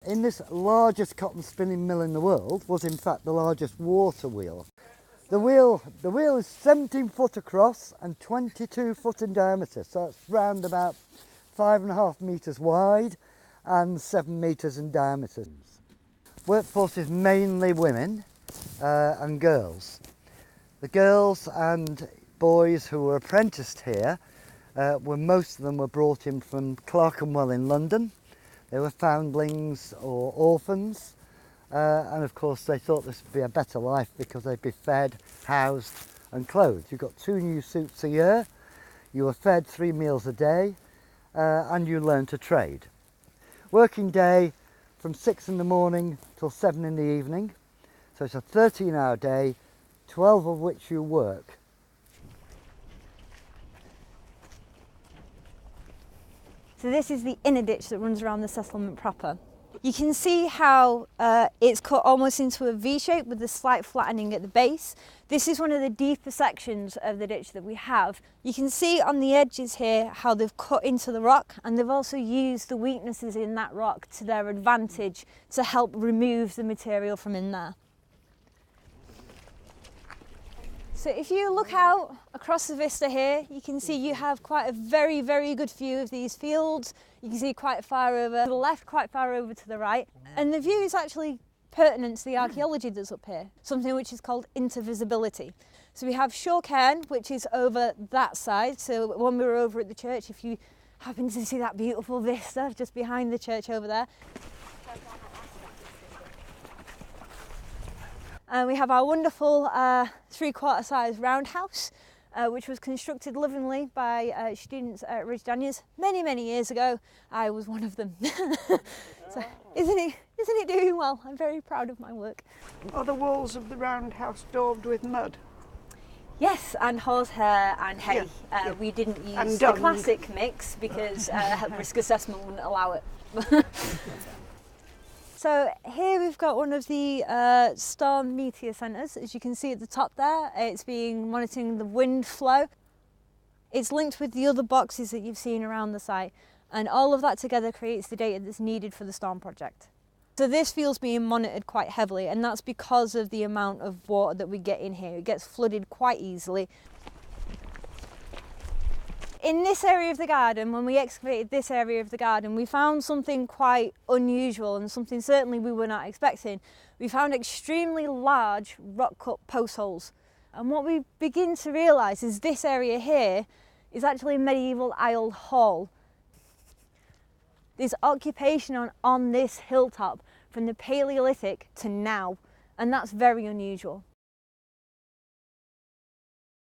in this largest cotton spinning mill in the world was in fact the largest water wheel. The wheel is 17 foot across and 22 foot in diameter, so it's round about 5.5 metres wide and 7 metres in diameter. Workforce is mainly women and girls. The girls and boys who were apprenticed here, most of them were brought in from Clerkenwell in London. They were foundlings or orphans, and of course they thought this would be a better life because they'd be fed, housed and clothed. You got 2 new suits a year, you were fed 3 meals a day, and you learned to trade. Working day from 6 in the morning till 7 in the evening, so it's a 13-hour day, 12 of which you work. So this is the inner ditch that runs around the settlement proper. You can see how it's cut almost into a V shape with a slight flattening at the base. This is one of the deeper sections of the ditch that we have. You can see on the edges here how they've cut into the rock, and they've also used the weaknesses in that rock to their advantage to help remove the material from in there. So if you look out across the vista here, you can see you have quite a very, very good view of these fields. You can see quite far over to the left, quite far over to the right. And the view is actually pertinent to the archaeology that's up here, something which is called intervisibility. So we have Shore Cairn, which is over that side. So when we were over at the church, if you happen to see that beautiful vista just behind the church over there, and we have our wonderful 3/4 size roundhouse, which was constructed lovingly by students at Ridge Daniels many, many years ago. I was one of them. So, isn't it doing well? I'm very proud of my work. Are the walls of the roundhouse daubed with mud? Yes, and horsehair and hay. Yeah. We didn't use the classic mix because risk assessment wouldn't allow it. So here we've got one of the storm meteor centres, as you can see at the top there. It's being monitoring the wind flow. It's linked with the other boxes that you've seen around the site, and all of that together creates the data that's needed for the storm project. So this field's being monitored quite heavily, and that's because of the amount of water that we get in here. It gets flooded quite easily. In this area of the garden, when we excavated this area of the garden, we found something quite unusual and something certainly we were not expecting. We found extremely large rock-cut post holes. And what we begin to realise is this area here is actually a medieval aisled hall. There's occupation on this hilltop from the Paleolithic to now, and that's very unusual.